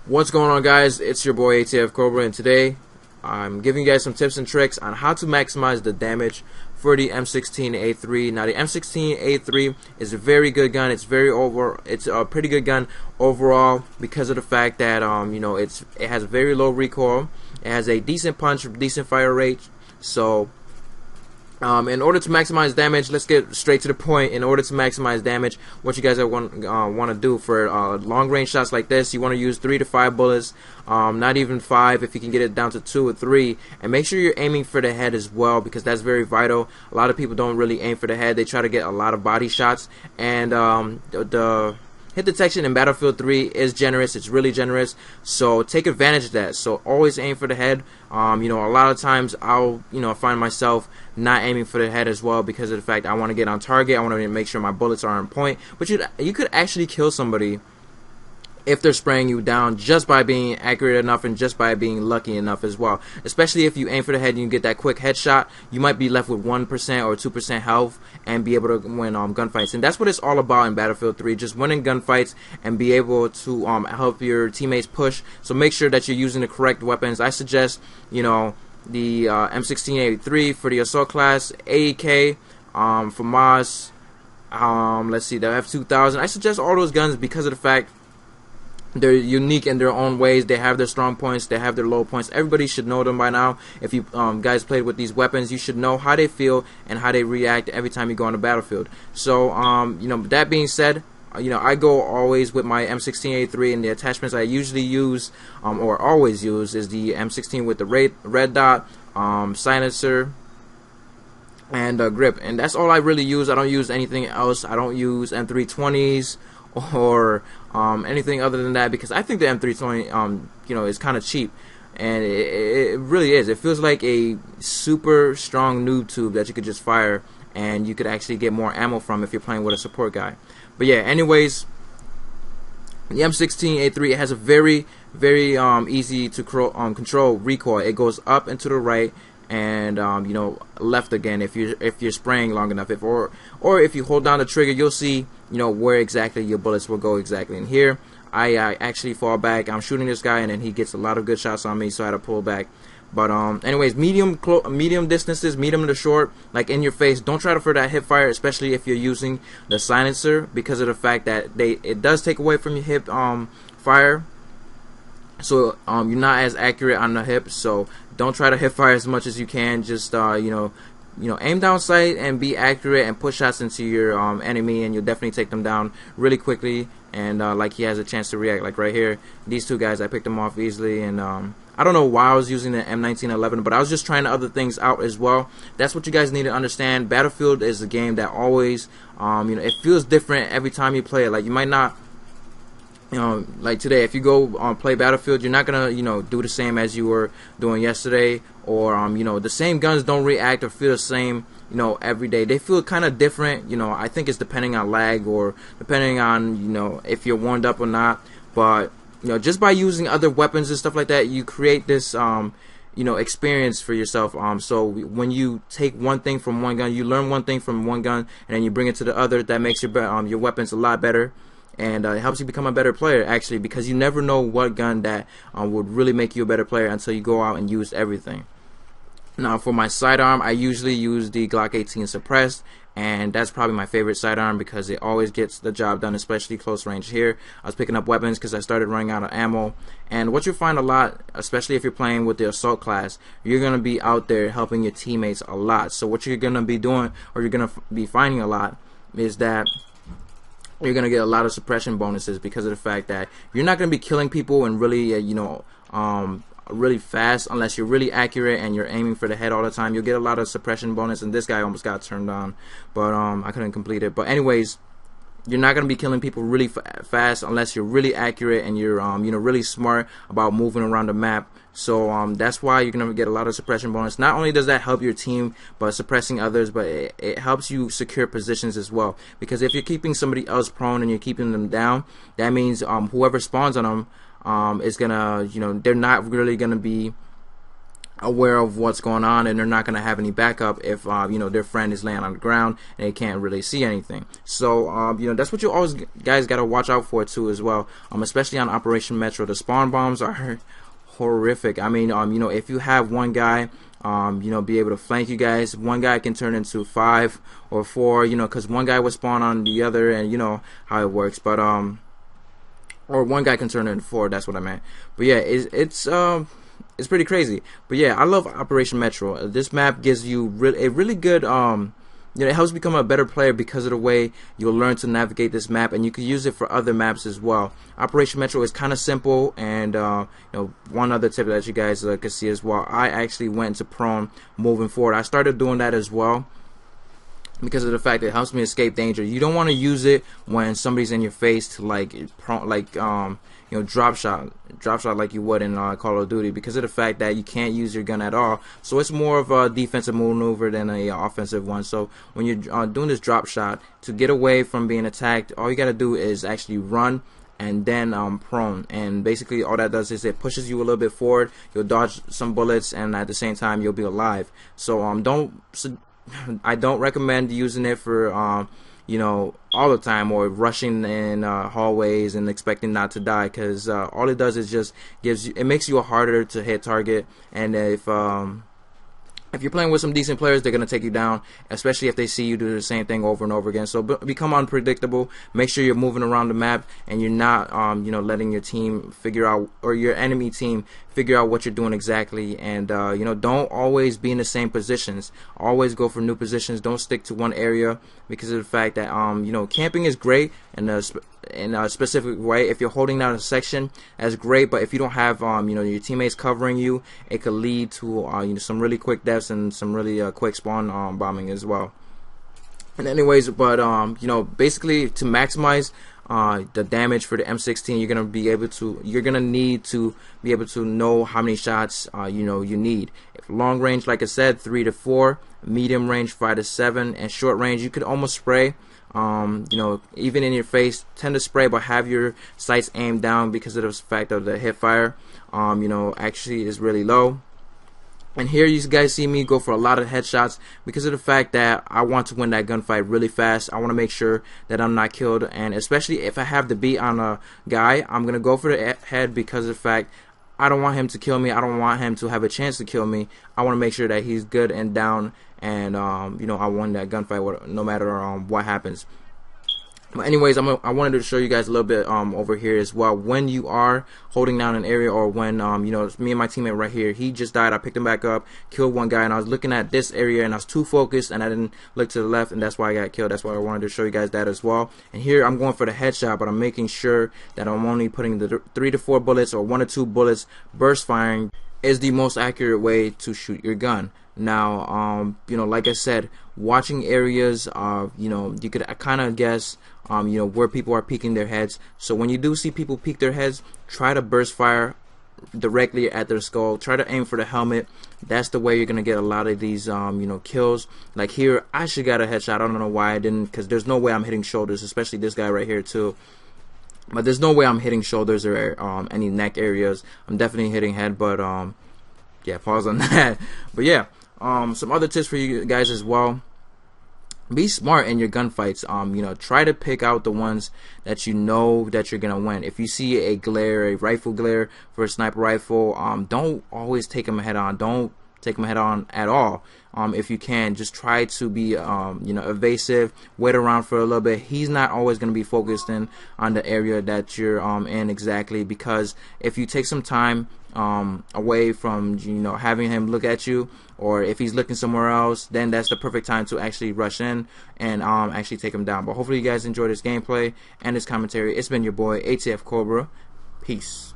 What's going on, guys? It's your boy ATF Cobra, and today I'm giving you guys some tips and tricks on how to maximize the damage for the M16A3. Now, the M16A3 is a very good gun. It's a pretty good gun overall because of the fact that it has very low recoil. It has a decent punch, decent fire rate. So in order to maximize damage, let's get straight to the point. In order to maximize damage, what you guys want to do for long range shots like this, you want to use 3 to 5 bullets, not even 5 if you can get it down to 2 or 3, and make sure you're aiming for the head as well, because that's very vital. A lot of people don't really aim for the head. They try to get a lot of body shots, and the hit detection in Battlefield 3 is generous. It's really generous, so take advantage of that. So always aim for the head. A lot of times I'll find myself not aiming for the head as well, because of the fact I want to get on target. I want to make sure my bullets are on point. But you could actually kill somebody if they're spraying you down just by being accurate enough and just by being lucky enough as well. Especially if you aim for the head and you get that quick headshot, you might be left with 1% or 2% health and be able to win gunfights. And that's what it's all about in Battlefield 3, just winning gunfights and be able to help your teammates push. So make sure that you're using the correct weapons. I suggest the M16A3 for the assault class, AEK for Moss, let's see, the F2000. I suggest all those guns because of the fact they're unique in their own ways. They have their strong points, they have their low points. Everybody should know them by now. If you guys played with these weapons, you should know how they feel and how they react every time you go on the battlefield. So that being said, I go always with my M16A3, and the attachments I usually use or always use is the M16 with the red dot, silencer, and grip, and that's all I really use. I don't use anything else. I don't use M320s or anything other than that, because I think the M320 is kind of cheap, and it really is. It feels like a super strong noob tube that you could just fire and you could actually get more ammo from if you're playing with a support guy. But yeah, anyways, the M16A3, it has a very easy to control recoil. It goes up and to the right and left again if you're spraying long enough. Or if you hold down the trigger, you'll see where exactly your bullets will go exactly. And here I actually fall back. I'm shooting this guy and then he gets a lot of good shots on me, so I had to pull back. But anyways, medium distances, medium to short, like in your face, don't try to for that hip fire, especially if you're using the silencer, because of the fact that it does take away from your hip fire. So you're not as accurate on the hip, so don't try to hip fire as much as you can. Just aim down sight and be accurate and push shots into your enemy, and you'll definitely take them down really quickly. And like he has a chance to react, like right here, these two guys, I picked them off easily. And I don't know why I was using the M1911, but I was just trying other things out as well. That's what you guys need to understand. Battlefield is a game that always it feels different every time you play it. Like you might not, like today, if you go play Battlefield, you're not gonna do the same as you were doing yesterday, or the same guns don't react or feel the same every day. They feel kind of different. I think it's depending on lag, or depending on if you're warmed up or not. But just by using other weapons and stuff like that, you create this experience for yourself. So when you take one thing from one gun, you learn one thing from one gun, and then you bring it to the other. That makes your weapons a lot better. And it helps you become a better player, actually, because you never know what gun that would really make you a better player until you go out and use everything. Now, for my sidearm, I usually use the Glock 18 suppressed, and that's probably my favorite sidearm because it always gets the job done, especially close range. Here I was picking up weapons because I started running out of ammo. And what you'll find a lot, especially if you're playing with the assault class, you're going to be out there helping your teammates a lot. So what you're going to be doing, or you're going to be finding a lot, is that you're going to get a lot of suppression bonuses, because of the fact that you're not going to be killing people and really really fast unless you're really accurate and you're aiming for the head all the time. You'll get a lot of suppression bonus, and this guy almost got turned on, but I couldn't complete it. But anyways, you're not going to be killing people really fast unless you're really accurate and you're really smart about moving around the map. So that's why you're going to get a lot of suppression bonus. Not only does that help your team but suppressing others, but it helps you secure positions as well, because if you're keeping somebody else prone and you're keeping them down, that means whoever spawns on them is gonna they're not really gonna be aware of what's going on, and they're not going to have any backup if you know, their friend is laying on the ground and they can't really see anything. So you know, that's what you always guys got to watch out for too as well, especially on Operation Metro. The spawn bombs are horrific. I mean, you know, if you have one guy you know, be able to flank you guys, one guy can turn into 5 or 4, you know, because one guy will spawn on the other, and you know how it works. But or one guy can turn into 4, that's what I meant. But yeah, it's pretty crazy. But yeah, I love Operation Metro. This map gives you a really good you know, it helps you become a better player because of the way you'll learn to navigate this map, and you can use it for other maps as well. Operation Metro is kind of simple, and you know, one other tip that you guys can see as well, I actually went to prone moving forward. I started doing that as well because of the fact that it helps me escape danger. You don't want to use it when somebody's in your face to like you know, drop shot like you would in Call of Duty, because of the fact that you can't use your gun at all. So it's more of a defensive maneuver than a offensive one. So when you're doing this drop shot, to get away from being attacked, all you gotta do is actually run and then prone, and basically all that does is it pushes you a little bit forward. You'll dodge some bullets, and at the same time you'll be alive. So I don't recommend using it for you know, all the time, or rushing in hallways and expecting not to die, because all it does is just makes you a harder to hit target. And if you're playing with some decent players, they're gonna take you down, especially if they see you do the same thing over and over again. So become unpredictable. Make sure you're moving around the map, and you're not you know, letting your team figure out, or your enemy team figure out what you're doing exactly. And you know, don't always be in the same positions. Always go for new positions. Don't stick to one area, because of the fact that you know, camping is great in a specific way. If you're holding down a section, that's great. But if you don't have you know, your teammates covering you, it could lead to you know, some really quick deaths and some really quick spawn bombing as well. And anyways, but you know, basically to maximize the damage for the M16, you're gonna need to be able to know how many shots you know, you need. If long range, like I said, 3 to 4, medium range 5 to 7, and short range you could almost spray. You know, even in your face, tend to spray, but have your sights aimed down, because of the fact of the hip fire you know, actually is really low. And here you guys see me go for a lot of headshots, because of the fact that I want to win that gunfight really fast. I want to make sure that I'm not killed, and especially if I have the beat on a guy, I'm gonna go for the head, because of the fact I don't want him to kill me. I don't want him to have a chance to kill me. I want to make sure that he's good and down, and you know, I won that gunfight no matter what happens. But anyways, I wanted to show you guys a little bit over here as well. When you are holding down an area, or when you know, me and my teammate right here, he just died. I picked him back up, killed one guy, and I was looking at this area, and I was too focused, and I didn't look to the left, and that's why I got killed. That's why I wanted to show you guys that as well. And here I'm going for the headshot, but I'm making sure that I'm only putting the 3 to 4 bullets, or 1 or 2 bullets. Burst firing is the most accurate way to shoot your gun. Now, you know, like I said, watching areas, you know, you could kind of guess, you know, where people are peeking their heads. So when you do see people peek their heads, try to burst fire directly at their skull. Try to aim for the helmet. That's the way you're gonna get a lot of these, you know, kills. Like here, I should got a headshot. I don't know why I didn't, because there's no way I'm hitting shoulders, especially this guy right here too. But there's no way I'm hitting shoulders or any neck areas. I'm definitely hitting head, but yeah, pause on that. But yeah. Some other tips for you guys as well. Be smart in your gunfights. You know, try to pick out the ones that you know that you're gonna win. If you see a glare, a rifle glare for a sniper rifle, don't always take them head on. Don't take them head on at all. If you can, just try to be you know, evasive. Wait around for a little bit. He's not always going to be focused in on the area that you're in exactly, because if you take some time away from, you know, having him look at you, or if he's looking somewhere else, then that's the perfect time to actually rush in and actually take him down. But hopefully you guys enjoyed this gameplay and this commentary. It's been your boy ATF Cobra. Peace.